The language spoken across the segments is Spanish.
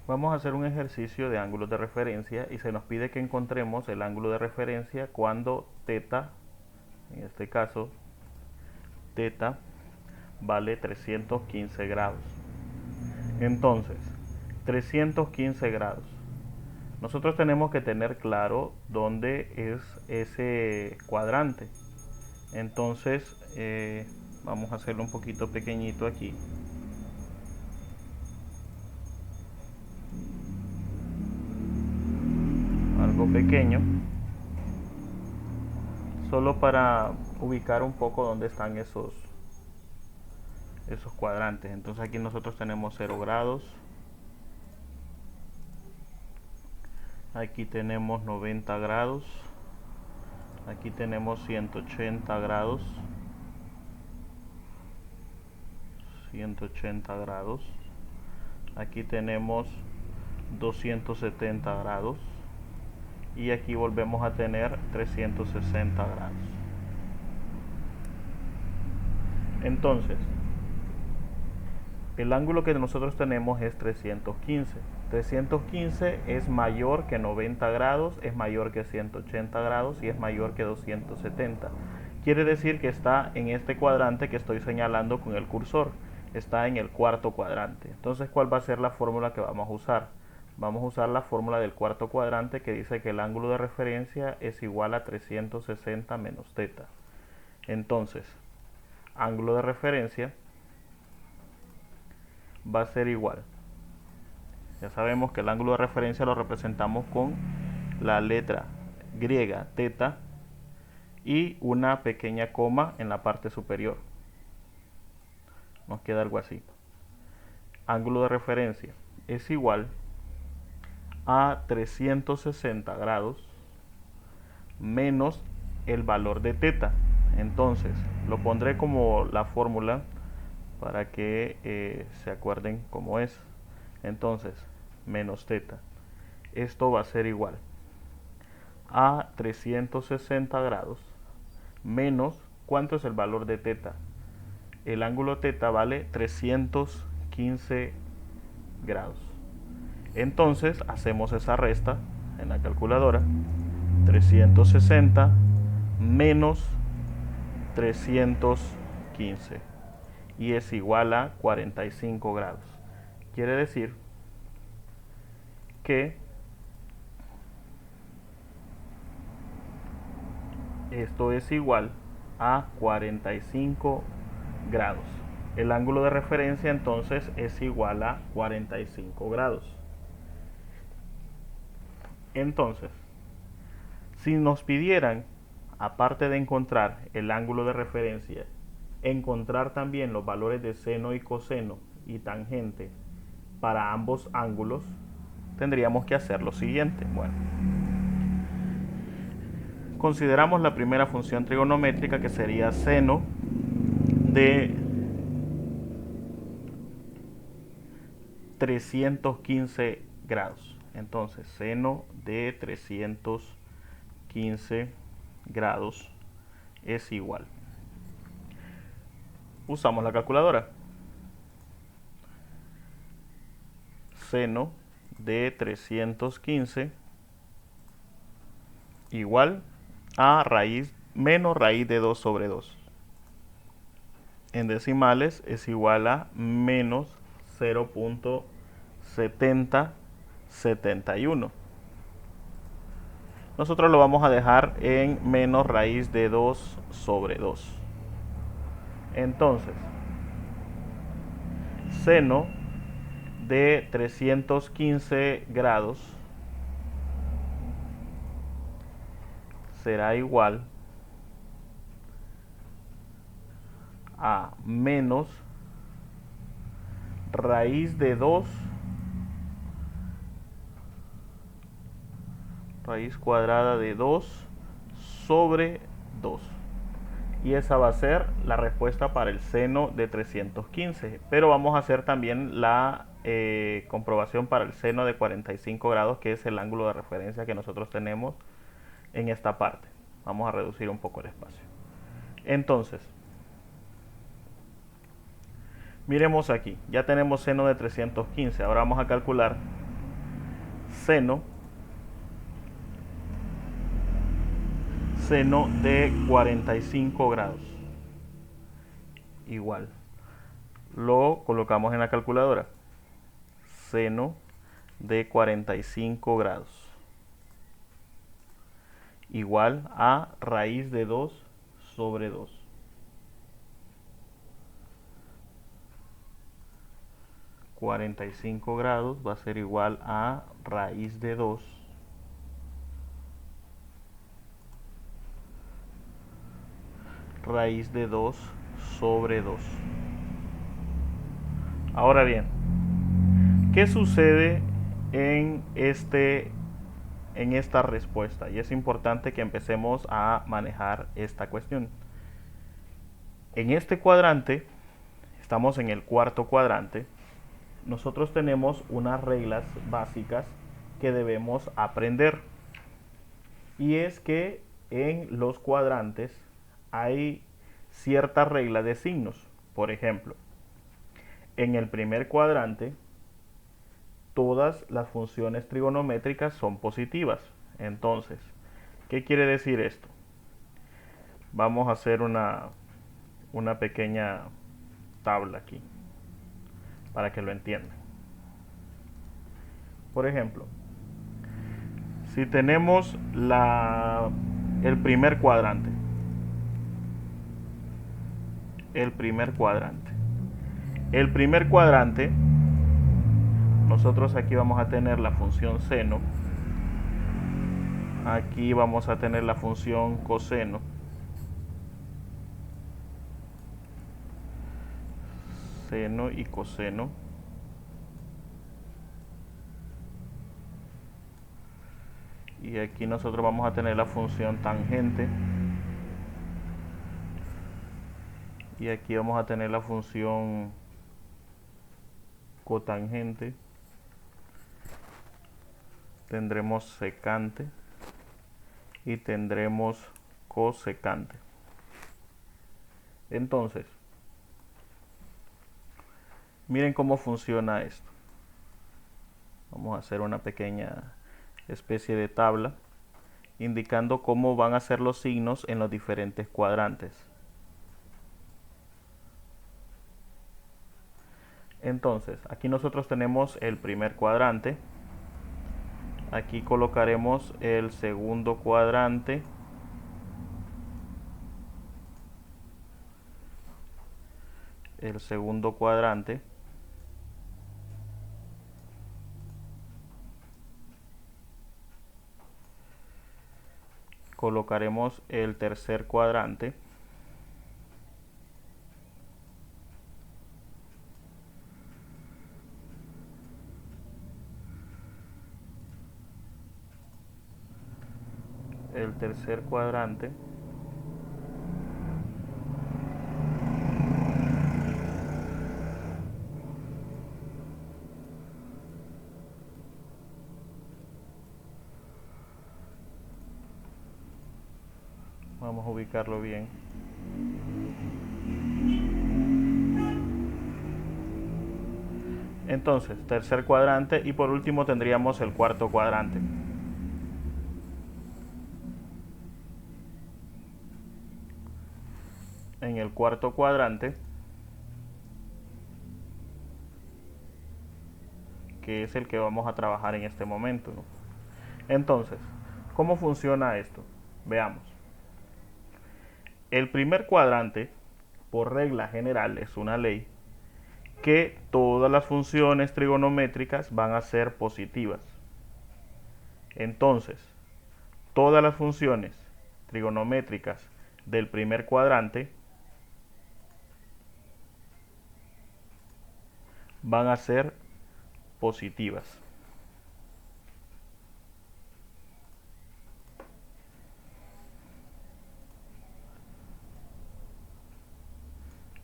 Vamos a hacer un ejercicio de ángulos de referencia y se nos pide que encontremos el ángulo de referencia cuando θ, en este caso, θ vale 315 grados. Entonces, 315 grados. Nosotros tenemos que tener claro dónde es ese cuadrante. Entonces, vamos a hacerlo un poquito pequeñito aquí. Algo pequeño. Solo para ubicar un poco dónde están esos cuadrantes. Entonces aquí nosotros tenemos 0 grados. Aquí tenemos 90 grados. Aquí tenemos 180 grados. 180 grados. Aquí tenemos 270 grados. Y aquí volvemos a tener 360 grados. Entonces, el ángulo que nosotros tenemos es 315. 315 es mayor que 90 grados, es mayor que 180 grados y es mayor que 270. Quiere decir que está en este cuadrante que estoy señalando con el cursor. Está en el cuarto cuadrante. Entonces, ¿cuál va a ser la fórmula que vamos a usar? Vamos a usar la fórmula del cuarto cuadrante que dice que el ángulo de referencia es igual a 360 menos θ. Entonces, ángulo de referencia va a ser igual. Ya sabemos que el ángulo de referencia lo representamos con la letra griega θ y una pequeña coma en la parte superior. Nos queda algo así. Ángulo de referencia es igual a 360 grados menos el valor de θ. Entonces, lo pondré como la fórmula para que se acuerden cómo es. Entonces, menos θ. Esto va a ser igual a 360 grados menos, ¿cuánto es el valor de θ? El ángulo θ vale 315 grados. Entonces, hacemos esa resta en la calculadora. 360 menos 315 y es igual a 45 grados. Quiere decir que esto es igual a 45 grados. El ángulo de referencia entonces es igual a 45 grados. Entonces, si nos pidieran, aparte de encontrar el ángulo de referencia, encontrar también los valores de seno y coseno y tangente para ambos ángulos, tendríamos que hacer lo siguiente. Bueno, consideramos la primera función trigonométrica, que sería seno de 315 grados. Entonces, seno de 315 grados es igual. Usamos la calculadora. Seno de 315 igual a raíz menos raíz de 2 sobre 2. En decimales es igual a menos 0.7071. Nosotros lo vamos a dejar en menos raíz de 2 sobre 2. Entonces, seno de 315 grados será igual a menos raíz de 2 raíz cuadrada de 2 sobre 2. Y esa va a ser la respuesta para el seno de 315. Pero vamos a hacer también la comprobación para el seno de 45 grados, que es el ángulo de referencia que nosotros tenemos en esta parte. Vamos a reducir un poco el espacio. Entonces, miremos aquí, ya tenemos seno de 315. Ahora vamos a calcular seno de 45 grados. Igual. Lo colocamos en la calculadora. Seno de 45 grados. Igual a raíz de 2 sobre 2. $45 va a ser igual a raíz de 2 sobre 2. Ahora bien, ¿qué sucede en esta respuesta? Y es importante que empecemos a manejar esta cuestión. En este cuadrante, estamos en el cuarto cuadrante, nosotros tenemos unas reglas básicas que debemos aprender. Y es que en los cuadrantes hay cierta regla de signos. Por ejemplo, en el primer cuadrante, todas las funciones trigonométricas son positivas. Entonces, ¿qué quiere decir esto? Vamos a hacer una pequeña tabla aquí para que lo entiendan. Por ejemplo, si tenemos el primer cuadrante, nosotros aquí vamos a tener la función seno, aquí vamos a tener la función coseno, seno y coseno, y aquí nosotros vamos a tener la función tangente, y aquí vamos a tener la función cotangente, tendremos secante y tendremos cosecante. Entonces, miren cómo funciona esto. Vamos a hacer una pequeña especie de tabla indicando cómo van a ser los signos en los diferentes cuadrantes. Entonces, aquí nosotros tenemos el primer cuadrante. Aquí colocaremos el segundo cuadrante. El segundo cuadrante. Colocaremos el tercer cuadrante. El tercer cuadrante. Vamos a ubicarlo bien. Entonces, tercer cuadrante y por último tendríamos el cuarto cuadrante. En el cuarto cuadrante, que es el que vamos a trabajar en este momento, ¿no? Entonces, ¿cómo funciona esto? Veamos. El primer cuadrante, por regla general, es una ley que todas las funciones trigonométricas van a ser positivas. Entonces, todas las funciones trigonométricas del primer cuadrante van a ser positivas.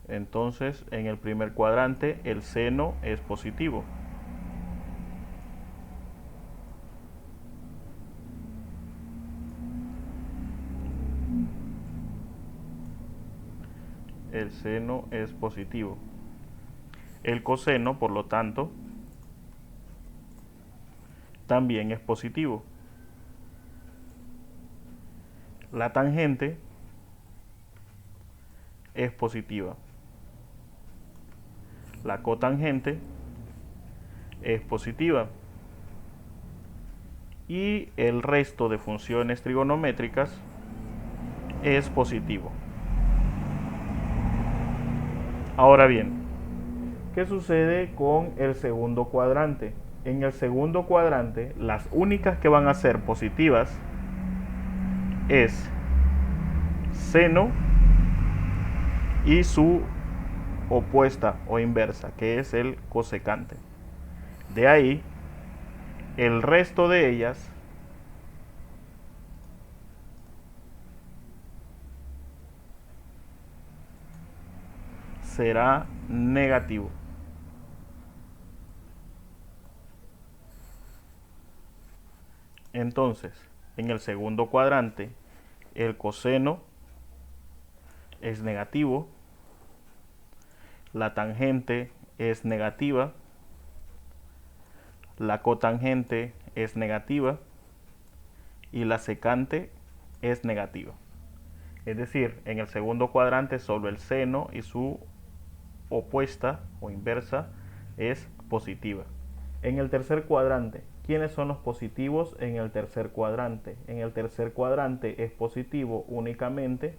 Entonces, en el primer cuadrante, el seno es positivo. El seno es positivo. El coseno, por lo tanto, también es positivo. La tangente es positiva. La cotangente es positiva. Y el resto de funciones trigonométricas es positivo. Ahora bien, ¿qué sucede con el segundo cuadrante? En el segundo cuadrante, las únicas que van a ser positivas es seno y su opuesta o inversa, que es el cosecante. De ahí, el resto de ellas será negativo. Entonces, en el segundo cuadrante, el coseno es negativo, la tangente es negativa, la cotangente es negativa y la secante es negativa. Es decir, en el segundo cuadrante solo el seno y su opuesta o inversa es positiva. En el tercer cuadrante, ¿quiénes son los positivos en el tercer cuadrante? En el tercer cuadrante es positivo únicamente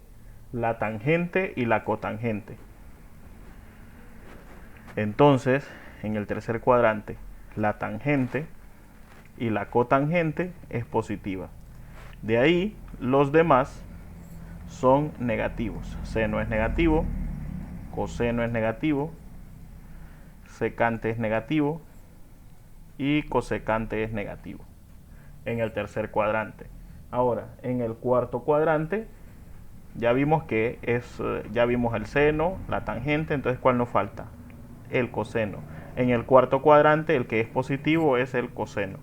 la tangente y la cotangente. Entonces, en el tercer cuadrante, la tangente y la cotangente es positiva. De ahí, los demás son negativos. Seno es negativo, coseno es negativo, secante es negativo y cosecante es negativo en el tercer cuadrante. Ahora, en el cuarto cuadrante ya vimos ya vimos el seno, la tangente, entonces ¿cuál nos falta? El coseno. En el cuarto cuadrante el que es positivo es el coseno.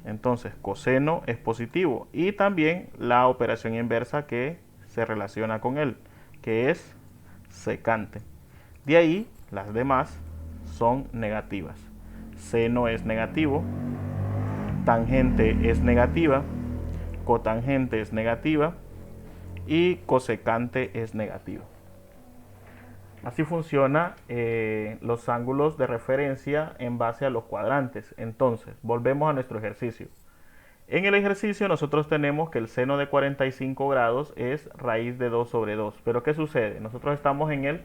Entonces, coseno es positivo y también la operación inversa que se relaciona con él, que es secante. De ahí, las demás son negativas. Seno es negativo, tangente es negativa, cotangente es negativa y cosecante es negativa. Así funciona los ángulos de referencia en base a los cuadrantes. Entonces, volvemos a nuestro ejercicio. En el ejercicio nosotros tenemos que el seno de 45 grados es raíz de 2 sobre 2. Pero ¿qué sucede? Nosotros estamos en el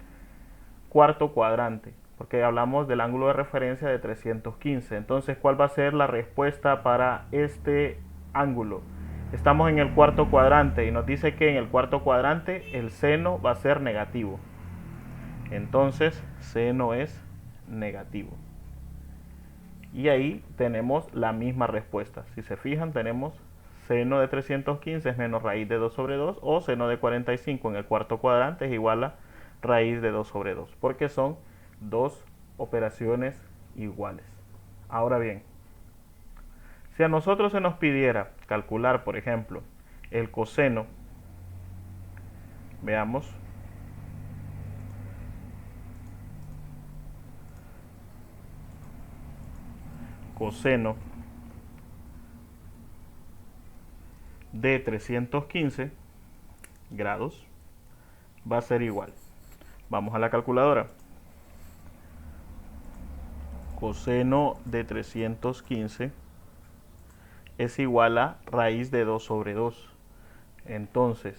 cuarto cuadrante, porque hablamos del ángulo de referencia de 315. Entonces, ¿cuál va a ser la respuesta para este ángulo? Estamos en el cuarto cuadrante y nos dice que en el cuarto cuadrante el seno va a ser negativo. Entonces, seno es negativo. Y ahí tenemos la misma respuesta. Si se fijan, tenemos seno de 315 es menos raíz de 2 sobre 2, o seno de 45 en el cuarto cuadrante es igual a raíz de 2 sobre 2, porque son dos operaciones iguales. Ahora bien, si a nosotros se nos pidiera calcular, por ejemplo, el coseno, veamos, coseno de 315 grados va a ser igual. Vamos a la calculadora. Coseno de 315 es igual a raíz de 2 sobre 2. Entonces,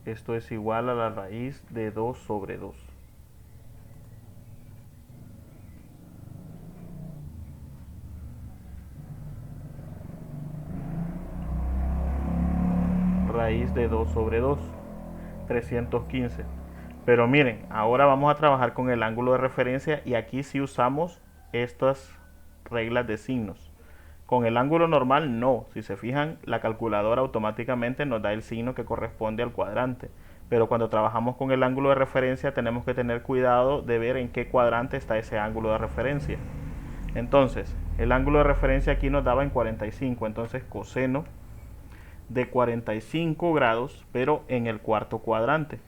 esto es igual a la raíz de 2 sobre 2. Raíz de 2 sobre 2, 315. Pero miren, ahora vamos a trabajar con el ángulo de referencia y aquí sí usamos estas reglas de signos. Con el ángulo normal no. Si se fijan, la calculadora automáticamente nos da el signo que corresponde al cuadrante. Pero cuando trabajamos con el ángulo de referencia tenemos que tener cuidado de ver en qué cuadrante está ese ángulo de referencia. Entonces, el ángulo de referencia aquí nos daba en 45. Entonces, coseno de 45 grados, pero en el cuarto cuadrante.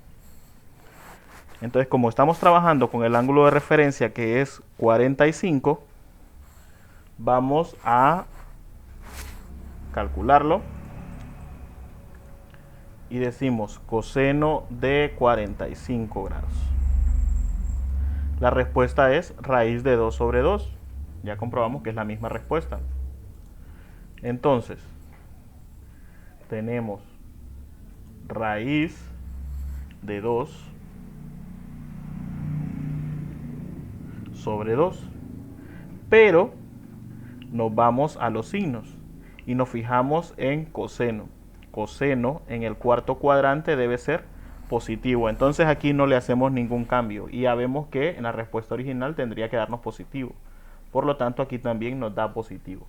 Entonces, como estamos trabajando con el ángulo de referencia que es 45, Vamos a calcularlo y decimos coseno de 45 grados. La respuesta es raíz de 2 sobre 2. Ya comprobamos que es la misma respuesta. Entonces, tenemos raíz de 2 sobre 2. Pero nos vamos a los signos y nos fijamos en coseno. Coseno en el cuarto cuadrante debe ser positivo. Entonces aquí no le hacemos ningún cambio y ya vemos que en la respuesta original tendría que darnos positivo. Por lo tanto aquí también nos da positivo.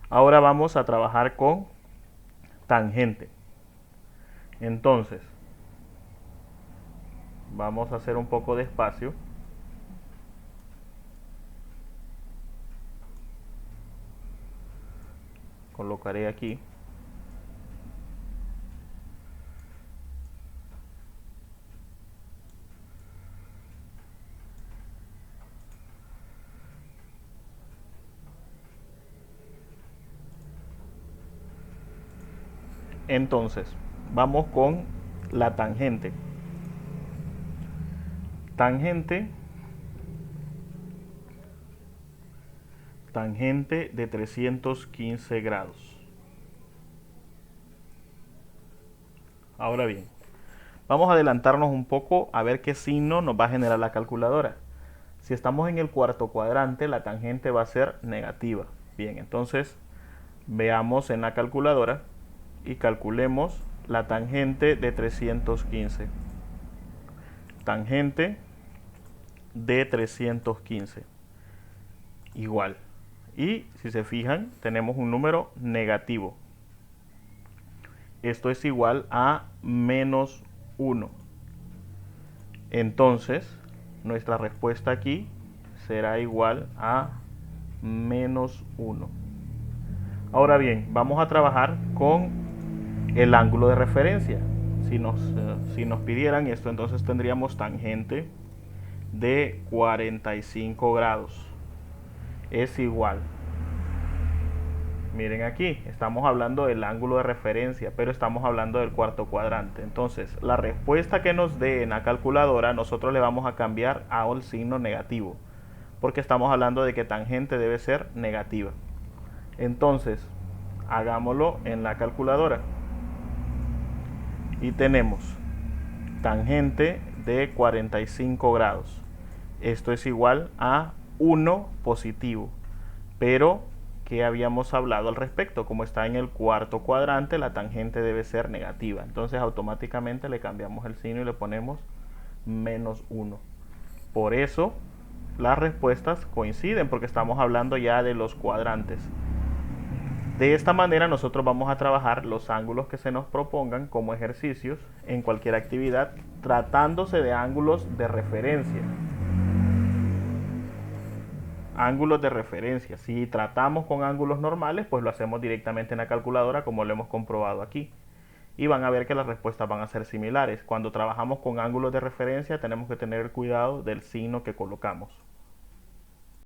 Ahora vamos a trabajar con tangente. Entonces vamos a hacer un poco de espacio. Colocaré aquí. Entonces, vamos con la tangente. Tangente de 315 grados. Ahora bien, vamos a adelantarnos un poco a ver qué signo nos va a generar la calculadora. Si estamos en el cuarto cuadrante, la tangente va a ser negativa. Bien, entonces veamos en la calculadora y calculemos la tangente de 315. Tangente de 315. Igual. Y si se fijan, tenemos un número negativo. Esto es igual a menos 1. Entonces, nuestra respuesta aquí será igual a menos 1. Ahora bien, vamos a trabajar con el ángulo de referencia. Si nos pidieran esto, entonces tendríamos tangente de 45 grados. Es igual. Miren aquí, estamos hablando del ángulo de referencia, pero estamos hablando del cuarto cuadrante. Entonces, la respuesta que nos dé en la calculadora, nosotros le vamos a cambiar a un signo negativo, porque estamos hablando de que tangente debe ser negativa. Entonces, hagámoslo en la calculadora. Y tenemos tangente de 45 grados. Esto es igual a 1 positivo, pero que habíamos hablado al respecto, como está en el cuarto cuadrante, la tangente debe ser negativa. Entonces automáticamente le cambiamos el signo y le ponemos menos 1. Por eso las respuestas coinciden, porque estamos hablando ya de los cuadrantes. De esta manera nosotros vamos a trabajar los ángulos que se nos propongan como ejercicios en cualquier actividad, tratándose de ángulos de referencia. Ángulos de referencia. Si tratamos con ángulos normales, pues lo hacemos directamente en la calculadora, como lo hemos comprobado aquí. Y van a ver que las respuestas van a ser similares. Cuando trabajamos con ángulos de referencia, tenemos que tener cuidado del signo que colocamos.